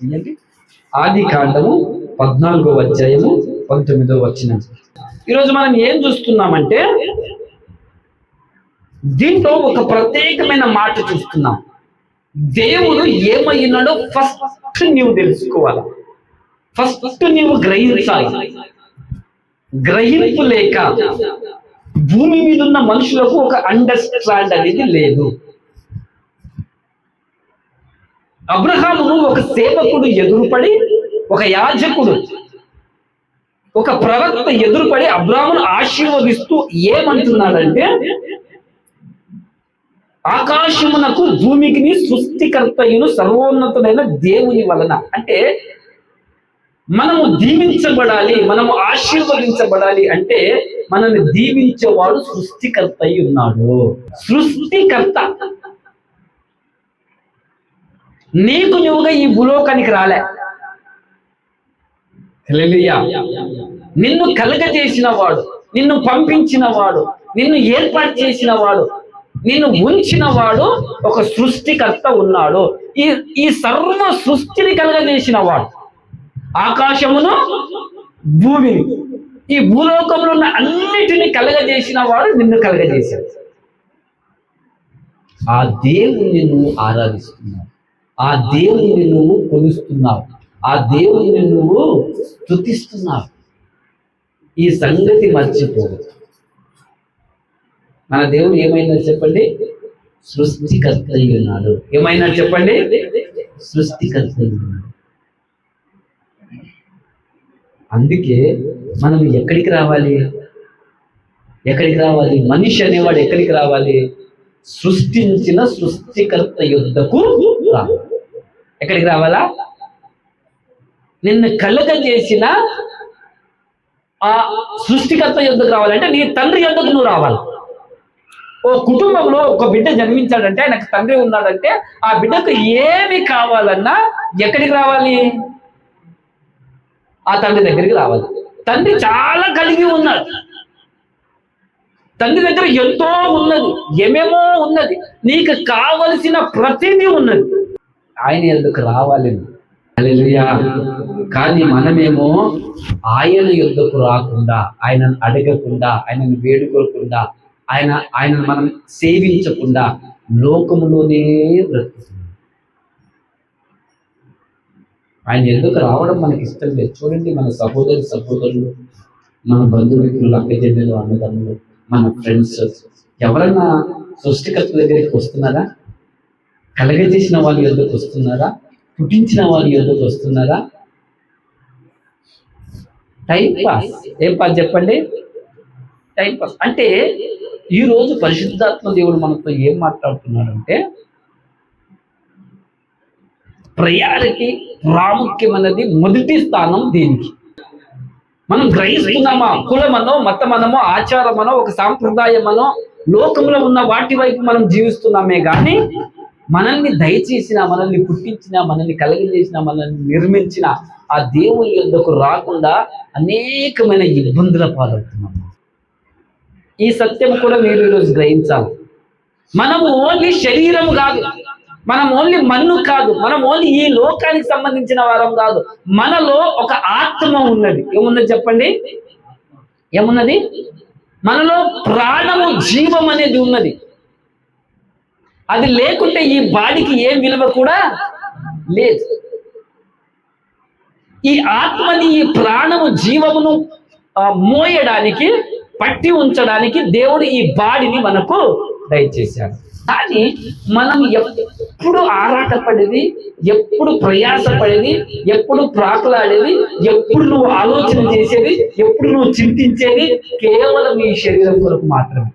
ఏంటి? ఆది కాండము 14వ అధ్యాయము 19వ వచనం. ఈరోజు మనం ఏం చూస్తున్నామంటే దీంట్లో ఒక ప్రత్యేకమైన మాట చూస్తున్నాం. దేవుడు ఏమైనాడో ఫస్ట్ నీవు తెలుసుకోవాలి, ఫస్ట్ నీవు గ్రహించాలి. గ్రహింపు లేక భూమి మీద ఉన్న మనుషులకు ఒక అండర్స్టాండ్ అనేది లేదు. అబ్రహామును ఒక సేవకుడు ఎదురుపడి, ఒక యాజకుడు, ఒక ప్రవక్త ఎదురుపడి అబ్రహామును ఆశీర్వదిస్తూ ఏమంటున్నాడంటే, ఆకాశమునకు భూమికి సృష్టికర్తయును సర్వోన్నతుడైన దేవుని వలన. అంటే మనము దీవించబడాలి, మనము ఆశీర్వదించబడాలి అంటే మనల్ని దీవించేవాడు సృష్టికర్త అయి ఉన్నాడు. సృష్టికర్త నీకు నువ్వుగా ఈ భూలోకానికి రాలే. హల్లెలూయా. నిన్ను కలగజేసిన వాడు, నిన్ను పంపించిన వాడు, నిన్ను ఏర్పాటు చేసిన వాడు, నిన్ను ఉంచిన వాడు ఒక సృష్టికర్త ఉన్నాడు. ఈ సర్వ సృష్టిని కలగజేసిన వాడు, ఆకాశమును భూమిని, ఈ భూలోకంలో ఉన్న అన్నిటిని కలగజేసిన వాడు నిన్ను కలగజేశాడు. ఆ దేవుణ్ణి నువ్వు ఆరాధిస్తున్నావు, ఆ దేవుణ్ణి నువ్వు కొలుస్తున్నావు, ఆ దేవుణ్ణి నువ్వు స్తుతిస్తున్నావు. ఈ సంగతి మర్చిపోదు. మన దేవుడు ఏమైనా చెప్పండి, సృష్టికర్త అయి ఉన్నాడు. ఏమైనా చెప్పండి, సృష్టికర్త అయి ఉన్నాడు. అందుకే మనం ఎక్కడికి రావాలి? ఎక్కడికి రావాలి? మనిషి అనేవాడు ఎక్కడికి రావాలి? సృష్టించిన సృష్టికర్త యుద్ధకు రావాలి. ఎక్కడికి రావాలా? నిన్ను కలగజేసిన ఆ సృష్టికర్త యుద్ధకు రావాలంటే నీ తండ్రి యుద్ధకు నువ్వు రావాలి. ఓ కుటుంబంలో ఒక బిడ్డ జన్మించాడంటే, ఆయనకు తండ్రి ఉన్నాడంటే, ఆ బిడ్డకు ఏమి కావాలన్నా ఎక్కడికి రావాలి? ఆ తండ్రి దగ్గరికి రావాలి. తండ్రి చాలా కలిగి ఉన్నాడు, తండ్రి దగ్గర ఎంతో ఉన్నది, ఏమేమో ఉన్నది, నీకు కావలసిన ప్రతిదీ ఉన్నది. ఆయన యుద్ధకు రావాలి. హల్లెలూయా. కానీ మనమేమో ఆయన యుద్ధకు రాకుండా, ఆయనను అడగకుండా, ఆయనను వేడుకోకుండా, ఆయనను మనం సేవించకుండా లోకములోనే బ్రతుకుతున్నాం. ఆయన ఎందుకు రావడం మనకి ఇష్టం లేదు. చూడండి, మన సహోదరులు, మన బంధుమిత్రులు, అక్కచెల్లెలు, అన్నదమ్ములు, మన ఫ్రెండ్స్ ఎవరన్నా సృష్టికర్త దగ్గరికి వస్తున్నారా? కలగజేసిన వాళ్ళ యొద్దకు వస్తున్నారా? పుట్టించిన వాళ్ళ యొద్దకు వస్తున్నారా? Time pass. ఏం పాస్ చెప్పండి? Time pass. అంటే ఈరోజు పరిశుద్ధాత్మ దేవుడు మనతో ఏం మాట్లాడుతున్నాడంటే, ప్రయారిటీ, ప్రాముఖ్యం అన్నది మొదటి స్థానం దేనికి? మనం గ్రహిస్తున్నామా? కులమనో, మతమనమో, ఆచారమనో, ఒక సాంప్రదాయమనో, లోకంలో ఉన్న వాటి వైపు మనం జీవిస్తున్నామే కానీ మనల్ని దయచేసిన, మనల్ని పుట్టించిన, మనల్ని కలగజేసిన, మనల్ని నిర్మించిన ఆ దేవుని యొద్దకు రాకుండా అనేకమైన ఇబ్బందుల పాలవుతున్నాము. ఈ సత్యం కూడా మీరు ఈరోజు గ్రహించాలి. మనము ఓన్లీ శరీరం కాదు, మనం ఓన్లీ మన్ను కాదు, మనం ఓన్లీ ఈ లోకానికి సంబంధించిన వారం కాదు. మనలో ఒక ఆత్మ ఉన్నది. ఏమున్నది చెప్పండి? ఏమున్నది? మనలో ప్రాణము, జీవం అనేది ఉన్నది. అది లేకుంటే ఈ బాడీకి ఏం విలువ కూడా లేదు. ఈ ఆత్మని, ఈ ప్రాణము, జీవమును మోయడానికి, పట్టి ఉంచడానికి దేవుడు ఈ బాడీని మనకు దయచేశాడు. కానీ మనం ఎప్పుడు ఆరాటపడేది, ఎప్పుడు ప్రయాసపడేది, ఎప్పుడు ప్రాకులాడేది, ఎప్పుడు నువ్వు ఆలోచన చేసేది, ఎప్పుడు నువ్వు చింతించేది కేవలం ఈ శరీరం కొరకు మాత్రమే.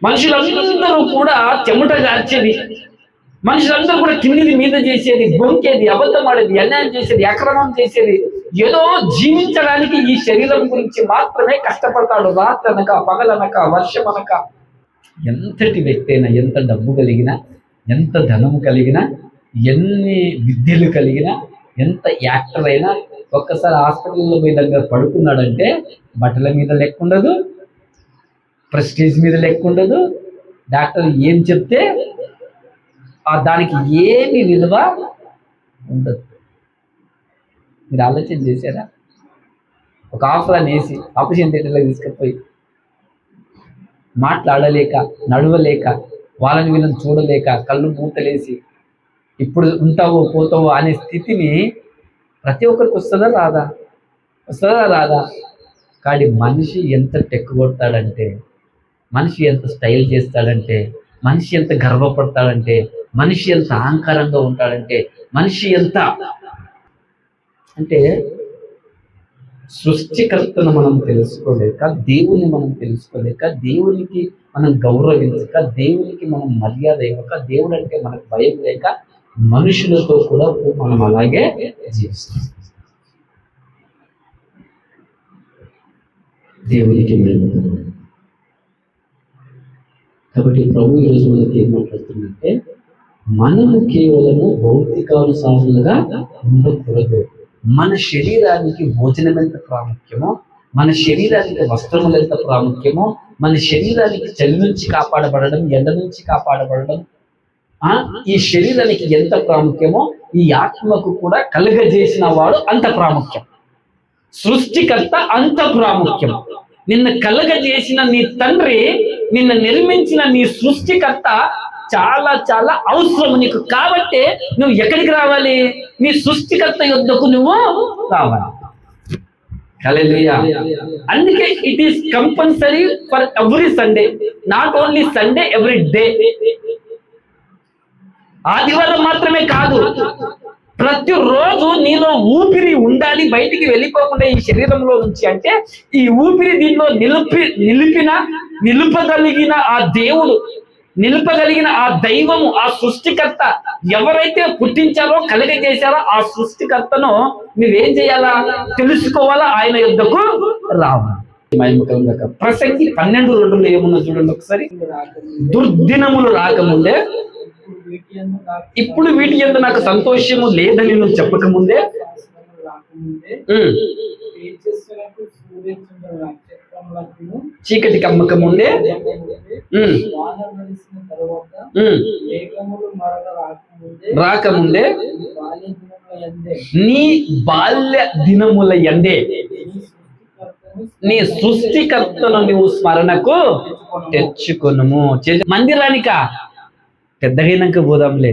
మనుషులందరూ కూడా చెమట గార్చేది, మనుషులందరూ కూడా కిందిది మీద చేసేది, బొంకేది, అబద్ధం ఆడేది, అన్యాయం చేసేది, అక్రమం చేసేది, ఏదో జీవించడానికి ఈ శరీరం గురించి మాత్రమే కష్టపడతాడు. రాత్రనక, పగలనక, వర్షం అనక. ఎంతటి వ్యక్తి అయినా, ఎంత డబ్బు కలిగినా, ఎంత ధనము కలిగినా, ఎన్ని విద్యలు కలిగినా, ఎంత యాక్టర్ అయినా ఒక్కసారి హాస్పిటల్లో పోయి దగ్గర పడుకున్నాడంటే బట్టల మీద లెక్క ఉండదు, ప్రెస్టేజ్ మీద లెక్క ఉండదు, డాక్టర్ ఏం చెప్తే దానికి ఏమి విలువ ఉండదు. మీరు ఆలోచన చేశారా? ఒక ఆఫ్రాన్ వేసి ఆపరేషన్ థియేటర్లో తీసుకుపోయి మాట్లాడలేక, నడవలేక, వాళ్ళని వీళ్ళని చూడలేక, కళ్ళు మూతలేసి ఇప్పుడు ఉంటావో పోతావో అనే స్థితిని ప్రతి ఒక్కరికి వస్తుందా రాదా? వస్తుందా రాదా? కానీ మనిషి ఎంత టెక్కు కొడతాడంటే, మనిషి ఎంత స్టైల్ చేస్తాడంటే, మనిషి ఎంత గర్వపడతాడంటే, మనిషి ఎంత అహంకారంగా ఉంటాడంటే, మనిషి ఎంత అంటే సృష్టికర్తను మనం తెలుసుకోలేక, దేవుని మనం తెలుసుకోలేక, దేవునికి మనం గౌరవించక, దేవునికి మనం మర్యాద ఇవ్వక, దేవుడు అంటే మనకు భయం లేక మనుషులతో కూడా మనం అలాగే జీవిస్తాం. దేవునికి కాబట్టి ప్రభు ఈరోజు మనకి ఏం మాట్లాడుతుందంటే, మనము కేవలము భౌతికానుసారులుగా ఉండకూడదు. మన శరీరానికి భోజనం ఎంత ప్రాముఖ్యమో, మన శరీరానికి వస్త్రములు ఎంత ప్రాముఖ్యమో, మన శరీరానికి చలి నుంచి కాపాడబడడం, ఎండ నుంచి కాపాడబడడం, ఈ శరీరానికి ఎంత ప్రాముఖ్యమో ఈ ఆత్మకు కూడా కలుగజేసిన వాడు అంత ప్రాముఖ్యం. సృష్టికర్త అంత ప్రాముఖ్యం. నిన్ను కలుగజేసిన నీ తండ్రి, నిన్ను నిర్మించిన నీ సృష్టికర్త చాలా చాలా అవసరం నీకు. కాబట్టి నువ్వు ఎక్కడికి రావాలి? నీ సృష్టికర్త యొద్దకు నువ్వు రావాలి. హల్లెలూయా. అందుకే it is compulsory for every Sunday, not only Sunday, every day. ఆదివారం మాత్రమే కాదు, ప్రతిరోజు నీలో ఊపిరి ఉండాలి, బయటికి వెళ్ళిపోకుండా ఈ శరీరంలో నుంచి. అంటే ఈ ఊపిరి దీనిలో నిలుపగలిగిన ఆ దేవుడు, నిలుపగలిగిన ఆ దైవము, ఆ సృష్టికర్త ఎవరైతే పుట్టించారో, కలుగజేశారో ఆ సృష్టికర్తను నువ్వేం చేయాలా? తెలుసుకోవాలా, ఆయన యుద్ధకు రావాలి. ప్రసంగి 12:2 ఏమున్నా చూడండి ఒకసారి. దుర్దినములు రాకముందే, ఇప్పుడు వీటి యందు నాకు సంతోషము లేదని నువ్వు చెప్పకముందే, చీకటి కమ్మక ముందే, రాకముందే, నీ బాల్య దినముల యందే నీ సృష్టికర్తను నువ్వు స్మరణకు తెచ్చుకొనుము. మందిరానిక పెద్దగైనాక పోదాంలే,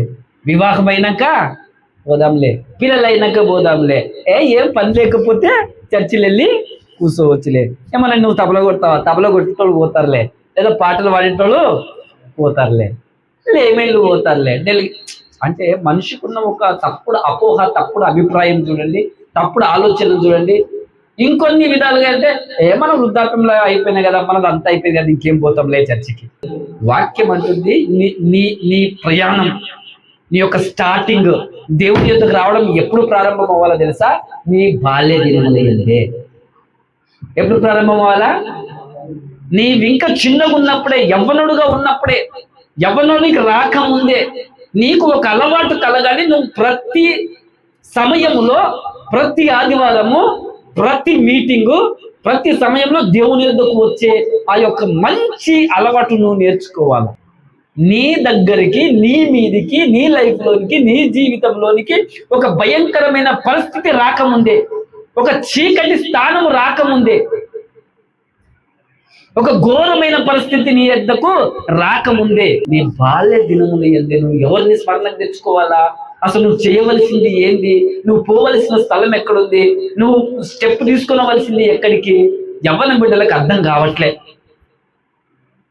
వివాహమైనాక పోదాంలే, పిల్లలైనాక పోదాంలే, ఏం పని లేకపోతే చర్చిలు వెళ్ళి కూర్చోవచ్చులే. ఏమన్నా నువ్వు తబల కొడతావా? తబల కొట్టేటోళ్ళు పోతారులే, లేదా పాటలు పాడేటోళ్ళు పోతారులే, ఏమేళ్ళు పోతారులే. అంటే మనిషికి ఉన్న ఒక తప్పుడు అపోహ, తప్పుడు అభిప్రాయం చూడండి, తప్పుడు ఆలోచన చూడండి. ఇంకొన్ని విధాలుగా అంటే మనం వృద్ధాప్యంలో అయిపోయినాయి కదా, మనది అంతా అయిపోయింది కదా, ఇంకేం పోతాంలే చర్చికి. వాక్యం అంటుంది నీ ప్రయాణం, నీ యొక్క స్టార్టింగ్ దేవుని యొద్దకు రావడం ఎప్పుడు ప్రారంభం అవ్వాలో తెలుసా? నీ బాల్య దినములయందే. ఎప్పుడు ప్రారంభం అవ్వాలా? నీవింకా చిన్నగా ఉన్నప్పుడే, యవ్వనుడుగా ఉన్నప్పుడే, యవ్వనునికి రాకముందే నీకు ఒక అలవాటు కలగాలి. నువ్వు ప్రతి సమయములో, ప్రతి ఆదివారము, ప్రతి మీటింగు, ప్రతి సమయంలో దేవుని యొద్దకు వచ్చే ఆ యొక్క మంచి అలవాటు నువ్వు నేర్చుకోవాలి. నీ దగ్గరికి, నీ మీదికి, నీ లైఫ్లోనికి, నీ జీవితంలోనికి ఒక భయంకరమైన పరిస్థితి రాకముందే, ఒక చీకటి స్థానము రాకముందే, ఒక ఘోరమైన పరిస్థితి నీ యొద్దకు రాకముందే, నీ బాల్య దినముల యందే నువ్వు ఎవరిని స్మరణకు తెచ్చుకోవాలా? అసలు నువ్వు చేయవలసింది ఏంది? నువ్వు పోవలసిన స్థలం ఎక్కడుంది? నువ్వు స్టెప్ తీసుకోవలసింది ఎక్కడికి? యవ్వన బిడ్డలకు అర్థం కావట్లే.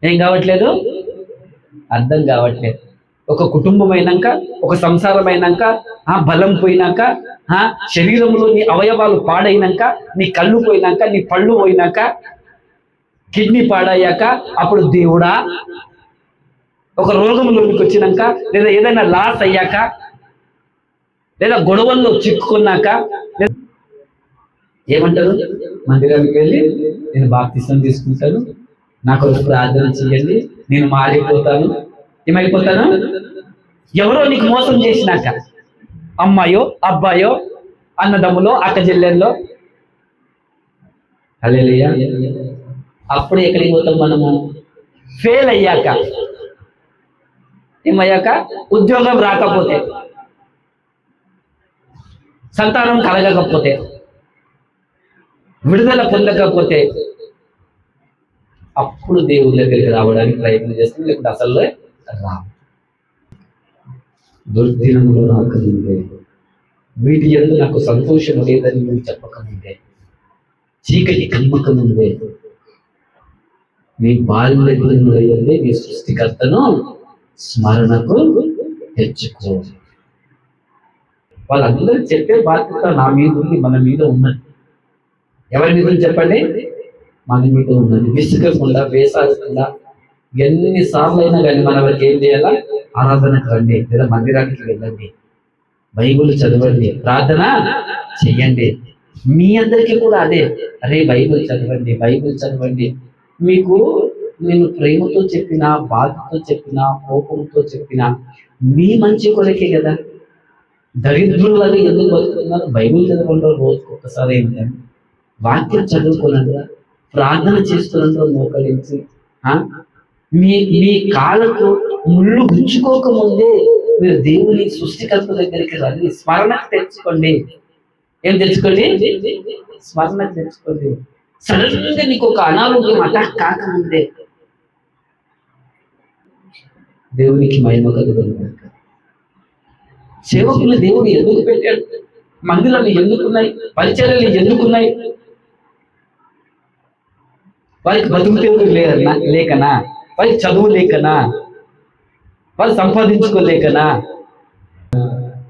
ఏం కావట్లేదు? అర్థం కావట్లేదు. ఒక కుటుంబం అయినాక, ఒక సంసారం అయినాక, బలం పోయినాక, శరీరంలో నీ అవయవాలు పాడైనాక, నీ కళ్ళు పోయినాక, నీ పళ్ళు పోయినాక, కిడ్నీ పాడయ్యాక, అప్పుడు దేవుడా, ఒక రోగంలోనికి వచ్చినాక, లేదా ఏదైనా లాస్ అయ్యాక, లేదా గొడవల్లో చిక్కుకున్నాక ఏమంటారు? మందిరానికి వెళ్ళి నేను బాప్తిసం తీసుకుంటాను, నాకు ఒక ప్రార్థన చేయండి, నేను మారిపోతాను. ఏమైపోతాను? ఎవరో నీకు మోసం చేసినాక, అమ్మాయో అబ్బాయో, అన్నదమ్ములో అక్క చెల్లెల్లో, హల్లెలూయా. అప్పుడు ఎక్కడికి పోతాం మనము? ఫెయిల్ అయ్యాక, ఏమయ్యాక, ఉద్యోగం రాకపోతే, సంతానం కలగకపోతే, విడుదల పొందకపోతే అప్పుడు దేవుని దగ్గరికి రావడానికి ప్రయత్నం చేస్తుంది, లేకపోతే అసలు రా. దుర్దినములు రాకముందే, వీటి యందు నాకు సంతోషం లేదని నువ్వు చెప్పకముందే, చీకటి కమ్మకముందే, నీ బాల్య దినములయందే నీ సృష్టికర్తను స్మరణకు తెచ్చుకో. వాళ్ళందరూ చెప్పే బాధ్యత నా మీద ఉంది, మన మీద ఉన్నది. ఎవరి మీద చెప్పండి? మన మీద ఉన్నది. విసుగకుండా, వేసాడకుండా ఎన్నిసార్లు అయినా కానీ మన వరకు ఏం చేయాలా? ఆరాధనకు రండి, లేదా మందిరానికి వెళ్ళండి, బైబిల్ చదవండి, ప్రార్థన చెయ్యండి. మీ అందరికీ కూడా అదే, అరే బైబిల్ చదవండి, బైబిల్ చదవండి. మీకు నేను ప్రేమతో చెప్పినా, బాధతో చెప్పినా, కోపంతో చెప్పినా మీ మంచి కొరకే కదా. దరిద్రులని ఎందుకు బతుకుతున్నారు? బైబిల్ చదవడంలో రోజుకు ఒక్కసారి ఏంటంటే వాక్యం చదువుకోనండి, ప్రార్థన చేస్తున్నందులో మోకరించి, మీ మీ కాళ్ళకు ముళ్ళు గుచ్చుకోకముందే మీరు దేవుని సృష్టికర్త దగ్గరికి రండి, స్మరణకు తెచ్చుకోండి. ఏం తెచ్చుకోండి? స్మరణకు తెచ్చుకోండి. సడన్ గా నీకు ఒక అనారోగ్యం అటాక్ కాకముందే దేవునికి మహిమ కలుగుతుంది. సేవకులు దేవుడు ఎందుకు పెట్టాడు? మందిరాలు ఎందుకున్నాయి? పరిచర్యలు ఎందుకున్నాయి? వారికి బతుకు తెరువు లేకనా? వారికి చదువు లేకనా? వారు సంపాదించుకోలేకనా?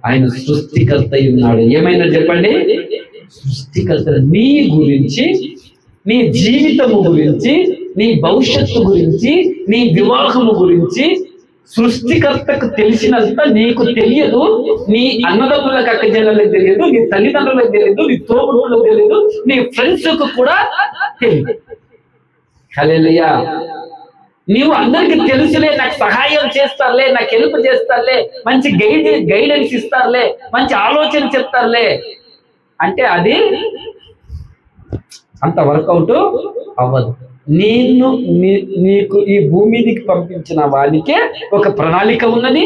ఆయన సృష్టికర్త ఉన్నాడు. ఏమైనా చెప్పండి? సృష్టికర్త. నీ గురించి, నీ జీవితము గురించి, నీ భవిష్యత్తు గురించి, నీ వివాహము గురించి సృష్టికర్తకు తెలిసినంత నీకు తెలియదు. నీ అన్నదమ్ములకు, అక్కజనులకు తెలియదు, నీ తల్లిదండ్రులకు తెలియదు, నీ తోబుట్టులకు తెలియదు, నీ ఫ్రెండ్స్ కు కూడా తెలియదు. హల్లెలూయా. నీవు అందరికి తెలుసులే, నాకు సహాయం చేస్తారులే, నాకు హెల్ప్ చేస్తారులే, మంచి గైడెన్స్ ఇస్తారులే, మంచి ఆలోచన చెప్తారులే అంటే అది అంత వర్కౌట్ అవ్వదు. నీకు ఈ భూమి మీదకి పంపించిన వానికే ఒక ప్రణాళిక ఉన్నది,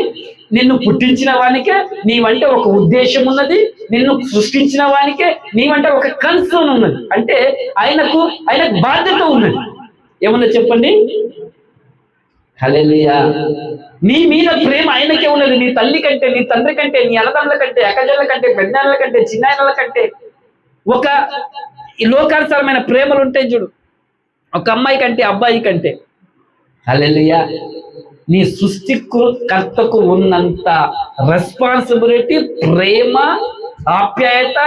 నిన్ను పుట్టించిన వానికే నీవంటే ఒక ఉద్దేశం ఉన్నది, నిన్ను సృష్టించిన వానికే నీవంటే ఒక కన్సర్న్ ఉన్నది. అంటే ఆయనకు బాధ్యత ఉన్నది. ఏమన్నా చెప్పండి? హల్లెలూయా. నీ మీద ప్రేమ ఆయనకే ఉన్నది. నీ తల్లి కంటే, నీ తండ్రి కంటే, నీ అన్నదమ్ముల కంటే, అక్కజనుల కంటే, పెద్దనాన్నల కంటే, చిన్నాయనల కంటే, ఒక లోకానుసారమైన ప్రేమలు ఉంటాయి చూడు, ఒక అమ్మాయి కంటే, అబ్బాయి కంటే. హల్లెలూయా. నీ సృష్టికర్తకు ఉన్నంత రెస్పాన్సిబిలిటీ, ప్రేమ, ఆప్యాయత,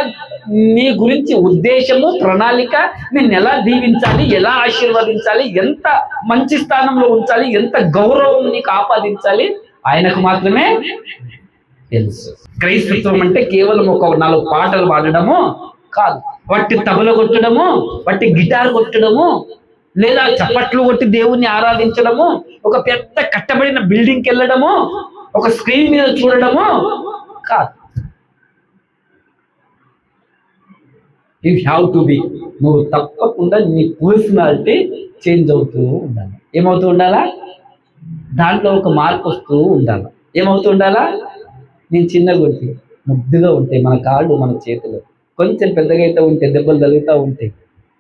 నీ గురించి ఉద్దేశము, ప్రణాళిక, నిన్ను ఎలా దీవించాలి, ఎలా ఆశీర్వదించాలి, ఎంత మంచి స్థానంలో ఉంచాలి, ఎంత గౌరవం నీకు ఆపాదించాలి ఆయనకు మాత్రమే తెలుసు. క్రైస్తత్వం అంటే కేవలం ఒక 4 పాటలు పాడడము కాదు, వట్టి తబల కొట్టడము, వట్టి గిటార్ కొట్టడము, లేదా చప్పట్లు కొట్టి దేవుణ్ణి ఆరాధించడము, ఒక పెద్ద కట్టబడిన బిల్డింగ్కి వెళ్ళడము, ఒక స్క్రీన్ మీద చూడడము కాదు. You have to be. నువ్వు తప్పకుండా నీ పర్సనాలిటీ చేంజ్ అవుతూ ఉండాలి. ఏమవుతూ ఉండాలా? దాంట్లో ఒక మార్పు వస్తూ ఉండాలి. ఏమవుతూ ఉండాలా? నేను చిన్నగా ఉంటే, ముద్దుగా ఉంటాయి మన కాళ్ళు, మన చేతులు. కొంచెం పెద్దగా అయితే ఉంటే దెబ్బలు తగులుతూ ఉంటాయి.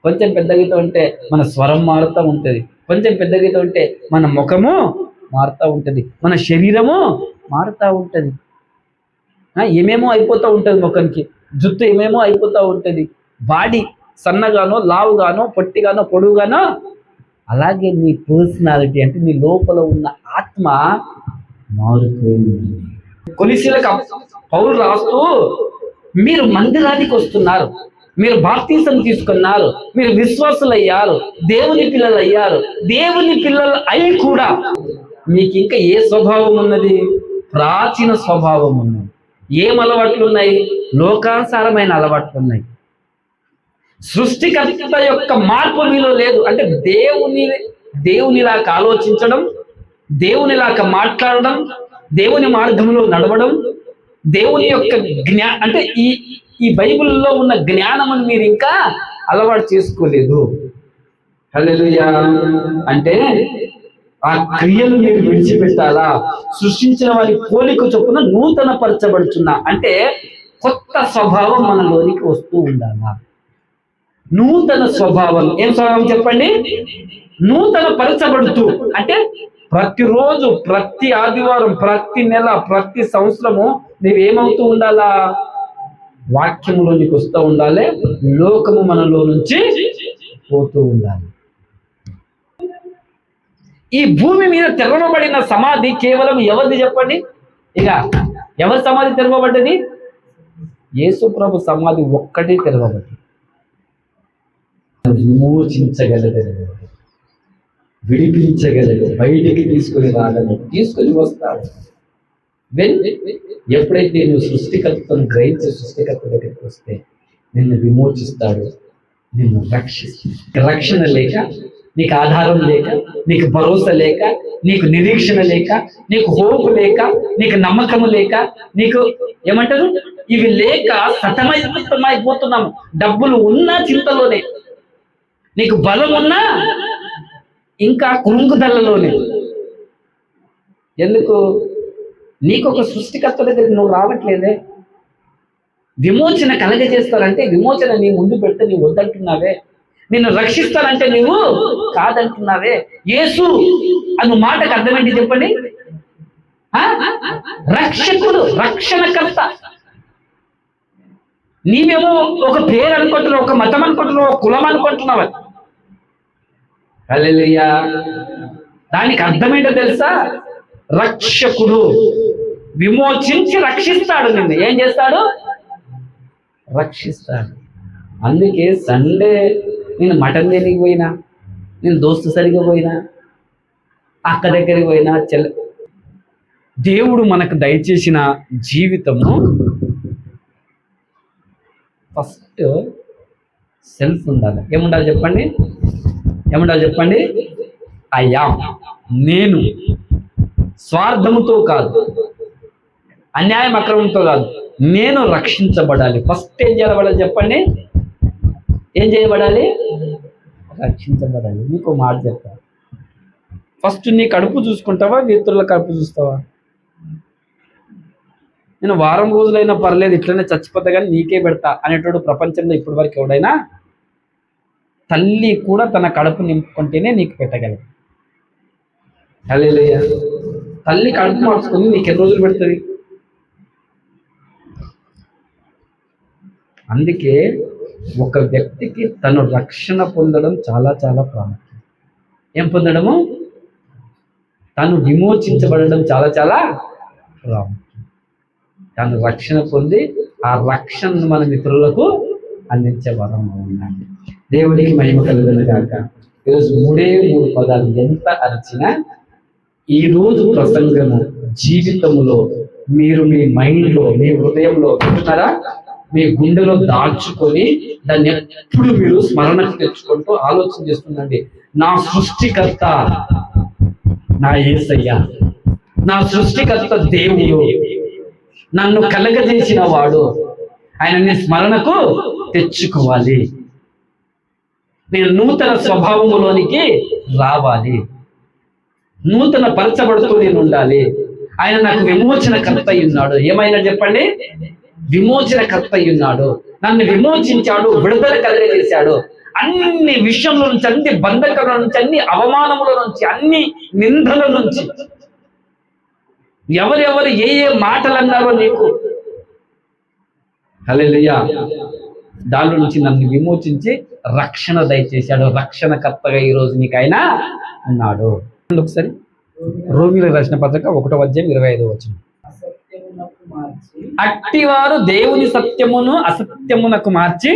కొంచెం పెద్దగా అయితే ఉంటే మన స్వరం మారుతూ ఉంటుంది. కొంచెం పెద్దగా అయితే ఉంటే మన ముఖము మారుతూ ఉంటుంది, మన శరీరము మారుతూ ఉంటుంది. ఏమేమో అయిపోతూ ఉంటుంది. ముఖానికి జుట్టు ఏమేమో అయిపోతూ ఉంటుంది. బాడీ సన్నగానో, లావుగానో, పొట్టిగానో, పొడుగుగానో. అలాగే నీ పర్సనాలిటీ అంటే నీ లోపల ఉన్న ఆత్మ మారుతూ ఉంటుంది. కొలిసీలకు పౌలు రాస్తూ, మీరు మందిరానికి వస్తున్నారు, మీరు బాప్తీసం తీసుకున్నారు, మీరు విశ్వాసులయ్యారు, దేవుని పిల్లలు అయ్యారు. దేవుని పిల్లలు అయి కూడా మీకు ఇంకా ఏ స్వభావం ఉన్నది? ప్రాచీన స్వభావం ఉన్నది. ఏం అలవాట్లు ఉన్నాయి? లోకానుసారమైన అలవాట్లు ఉన్నాయి. సృష్టికర్త యొక్క మార్పు మీలో లేదు. అంటే దేవునిలాగా ఆలోచించడం, దేవునిలాగా మాట్లాడడం, దేవుని మార్గంలో నడవడం, దేవుని యొక్క అంటే ఈ బైబిల్లో ఉన్న జ్ఞానమును మీరు ఇంకా అలవాటు చేసుకోలేదు. హల్లెలూయా. అంటే ఆ క్రియలు మీరు విడిచిపెట్టాలా? సృష్టించిన వారి పోలిక చొప్పున నూతన పరచబడుతున్నా. అంటే కొత్త స్వభావం మనలోనికి వస్తూ ఉండాలా. నూతన స్వభావం. ఏం స్వభావం చెప్పండి? నూతన పరచబడుతూ అంటే ప్రతిరోజు, ప్రతి ఆదివారం, ప్రతి నెల, ప్రతి సంవత్సరము నీవేమవుతూ ఉండాలా? వాక్యములోనికి వస్తూ ఉండాలి. లోకము మనలో నుంచి పోతూ ఉండాలి. ఈ భూమి మీద తెరవబడిన సమాధి కేవలం ఎవరిది చెప్పండి? ఇక ఎవరి సమాధి తెరవబడ్డది? యేసు ప్రభు సమాధి ఒక్కటి తెరవబడ్డది. విమోచించగలదు, విడిపించగలదు, బయటికి తీసుకొని రాగలదు, తీసుకొని వస్తాడు. ఎప్పుడైతే నువ్వు సృష్టికర్తను గ్రహించి సృష్టికర్త దగ్గరికి వస్తే నిన్ను విమోచిస్తాడు, నిన్ను రక్షిస్తాడు. రక్షణ లేక, నీకు ఆధారం లేక, నీకు భరోసా లేక, నీకు నిరీక్షణ లేక, నీకు హోపు లేక, నీకు నమ్మకము లేక, నీకు ఏమంటారు ఇవి లేక సతమైపోతున్నాము. డబ్బులు ఉన్నా చింతలోనే, నీకు బలం ఉన్నా ఇంకా కురుంగుదలలోనే. ఎందుకు? నీకు ఒక సృష్టికర్త దగ్గరికి నువ్వు రావట్లేదే. విమోచన కలగజేస్తారంటే విమోచన నీ ముందు పెడితే నీవు వద్దంటున్నావే. నిన్ను రక్షిస్తానంటే నీవు కాదంటున్నావే. యేసు అను మాటకు అర్థం ఏంటి చెప్పండి? రక్షకుడు, రక్షణకర్త. నీవేమో ఒక పేరు అనుకుంటున్నావు, ఒక మతం అనుకుంటున్నావు, ఒక కులం అనుకుంటున్నావు. హల్లెలూయా. దానికి అర్థమేంటో తెలుసా? రక్షకుడు. విమోచించి రక్షిస్తాడు. నిన్ను ఏం చేస్తాడు? రక్షిస్తాడు. అందుకే సండే నేను మటన్ తినకి పోయినా, నేను దోస్తు సరిగా పోయినా, అక్క దగ్గరికి పోయినా, దేవుడు మనకు దయచేసిన జీవితము ఫస్ట్ సెల్ఫ్ ఉండాలి. ఏముండాలి చెప్పండి? ఏముండాలి చెప్పండి? అయ్యా నేను, స్వార్థముతో కాదు, అన్యాయం అక్రమంతో కాదు, నేను రక్షించబడాలి. ఫస్ట్ ఏం చేయబడాలి చెప్పండి? ఏం చేయబడాలి? రక్షించబడాలి. నీకు మాట చెప్తా, ఫస్ట్ నీ కడుపు చూసుకుంటావా, ఇతరుల కడుపు చూస్తావా? నేను వారం రోజులైనా పర్లేదు, ఇట్లనే చచ్చిపోతా కానీ నీకే పెడతా అనేటోడు ప్రపంచంలో ఇప్పటి వరకు ఎవడైనా? తల్లి కూడా తన కడుపు నింపుకుంటేనే నీకు పెట్టగలదు. హల్లెలూయా. తల్లి కడుపు మార్చుకొని నీకు ఎన్ని రోజులు పెడుతుంది? అందుకే ఒక వ్యక్తికి తను రక్షణ పొందడం చాలా చాలా ప్రాముఖ్యం. ఏం పొందడము? తను విమోచించబడడం చాలా చాలా ప్రాముఖ్యం. తను రక్షణ పొంది ఆ రక్షణను మన మిత్రులకు అందించే వరం ఉండాలి. దేవుడికి మహిమ కలుగును గాక. ఈరోజు 3 పదాలు ఎంత అరిచినా ఈరోజు ప్రసంగము జీవితంలో మీరు మీ మైండ్లో, మీ హృదయంలో వింటున్నారా? మీ గుండెలో దాల్చుకొని దాన్ని ఎప్పుడు మీరు స్మరణకు తెచ్చుకుంటూ ఆలోచన చేస్తుండండి. నా సృష్టికర్త నా యేసయ్య, నా సృష్టికర్త దేవుడు, నన్ను కలగజేసిన వాడు, ఆయనని స్మరణకు తెచ్చుకోవాలి. నేను నూతన స్వభావములోనికి రావాలి, నూతన పరచబడుతూ నేను ఉండాలి. ఆయన నాకు విమోచన కర్త ఉన్నాడు. ఏమైనా చెప్పండి? విమోచన కర్త ఉన్నాడు. నన్ను విమోచించాడు, విడుదల కలగజేశాడు. అన్ని విషయంలో నుంచి, అన్ని బంధకాల నుంచి, అన్ని అవమానముల నుంచి, అన్ని నిందల నుంచి, ఎవరెవరు ఏ ఏ మాటలు అన్నారో నీకు, హల్లెలూయా, దాని నుంచి నన్ను విమోచించి రక్షణ దయచేశాడు. రక్షణకర్తగా ఈరోజు నీకు ఆయన ఉన్నాడు. ఒకసారి రోమీయులకు రాసిన పత్రిక 1:25 అట్టివారు దేవుని సత్యమును అసత్యమునకు మార్చి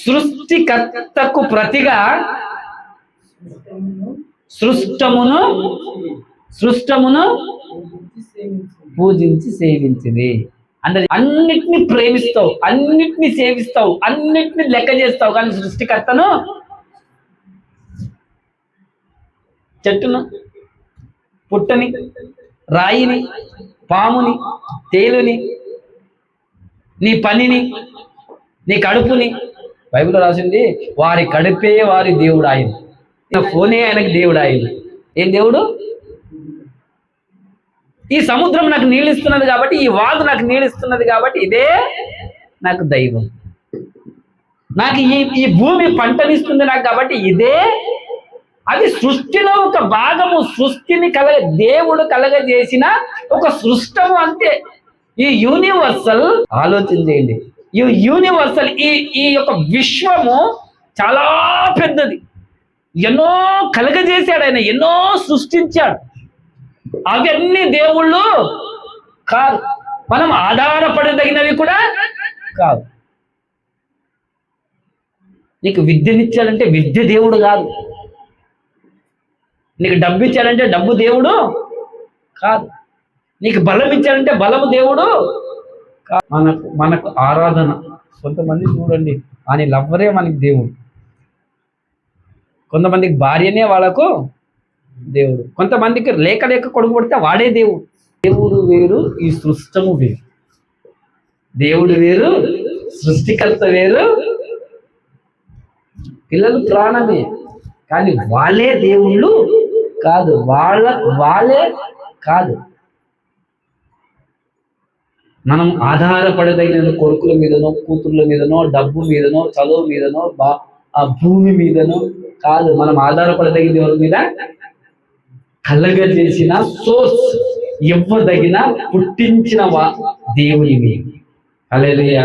సృష్టికర్తకు ప్రతిగా సృష్టమును పూజించి సేవించింది. అంటే అన్నిటిని ప్రేమిస్తావు, అన్నిటిని సేవిస్తావు, అన్నిటిని లెక్క చేస్తావు, కానీ సృష్టికర్తను, చెట్టును, పుట్టని, రాయిని, పాముని, తేలుని, నీ పనిని, నీ కడుపుని, బైబిల్లో రాసింది వారి కడుపే వారి దేవుడు ఆయన, ఫోనే ఆయనకి దేవుడు ఆయన. ఏం దేవుడు? ఈ సముద్రం నాకు నీళ్ళు ఇస్తున్నది కాబట్టి, ఈ వాగు నాకు నీళ్ళు ఇస్తున్నది కాబట్టి ఇదే నాకు దైవం. నాకు ఈ భూమి పంటనిస్తుంది నాకు కాబట్టి ఇదే. అది సృష్టిలో ఒక భాగము. సృష్టిని దేవుడు కలగజేసిన ఒక సృష్టము అంతే. ఈ యూనివర్సల్, ఆలోచన చేయండి, ఈ యూనివర్సల్, ఈ యొక్క విశ్వము చాలా పెద్దది. ఎన్నో కలగజేశాడు ఆయన, ఎన్నో సృష్టించాడు. అవన్నీ దేవుళ్ళు కాదు, మనం ఆధారపడదగినవి కూడా కాదు. నీకు విద్యనిచ్చాడంటే విద్య దేవుడు కాదు. నీకు డబ్బు ఇచ్చాడంటే డబ్బు దేవుడు కాదు. నీకు బలం ఇచ్చాడంటే బలము దేవుడు కాదు. మనకు ఆరాధన. కొంతమంది చూడండి, ఆయన లవ్వరే మనకి దేవుడు. కొంతమందికి భార్యనే వాళ్ళకు దేవుడు. కొంతమందికి లేక కొడుకు పడితే వాడే దేవుడు. దేవుడు వేరు, ఈ సృష్టము వేరు. దేవుడు వేరు, సృష్టికర్త వేరు. పిల్లలు ప్రాణమే, కానీ వాళ్ళే దేవుళ్ళు కాదు. వాళ్ళే కాదు. మనం ఆధారపడదగిన కొడుకుల మీదనో, కూతుర్ల మీదనో, డబ్బు మీదనో, చదువు మీదనో, ఆ భూమి మీదనో కాదు. మనం ఆధారపడదగిన ఎవరి మీద? కలగజేసిన, సోర్స్, ఇవ్వదగిన, పుట్టించిన దేవుని మీద. హల్లెలూయా.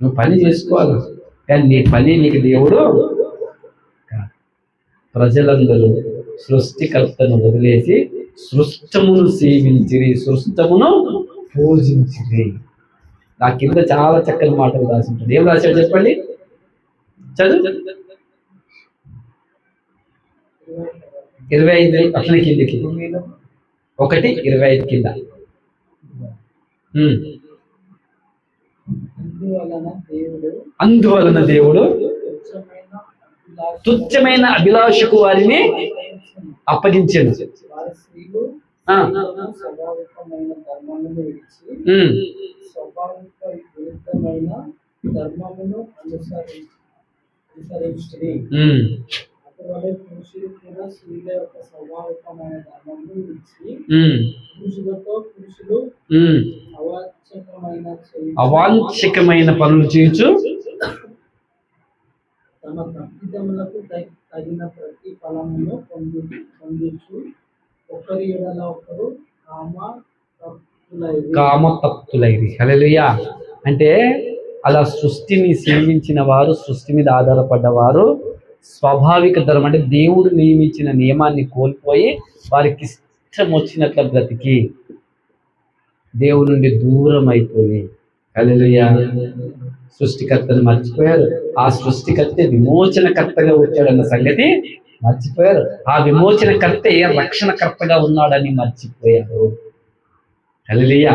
నువ్వు పని చేసుకోవాలి, కానీ నీ పని నీకు దేవుడు కాదు. ప్రజలందరూ సృష్టికర్తను వదిలేసి సృష్టమును సేవించిరి, సృష్టమును పూజించిరి. నా కింద చాలా చక్కని మాటలు రాసి ఉంటుంది. ఏం రాశాడు చెప్పండి, చదువు. 25 అట్లనే కిందికి, 1:25 కింద. అందువలన దేవుడు తుచ్చమైన అభిలాషకు వారిని అప్పగించాడు. అవాంఛికమైన పనులు చేయొచ్చు, తమ తప్పిదములకు తగిన ప్రతి ఫలమును పొందుచు ఒకరి ఎడల ఒకరు కామతప్తులైరి. హల్లెలూయా. అంటే అలా సృష్టిని సేవించిన వారు, సృష్టి మీద ఆధారపడ్డవారు స్వాభావిక ధర్మం అంటే దేవుడు నియమించిన నియమాన్ని కోల్పోయి వారికి ఇష్టం వచ్చినట్ల బ్రతికి దేవుడి నుండి దూరం అయిపోయి, హల్లెలూయా, సృష్టికర్తను మర్చిపోయారు. ఆ సృష్టికర్తే విమోచనకర్తగా వచ్చాడన్న సంగతి మర్చిపోయారు. ఆ విమోచనకర్తే రక్షణకర్తగా ఉన్నాడని మర్చిపోయారు. హల్లెలూయా.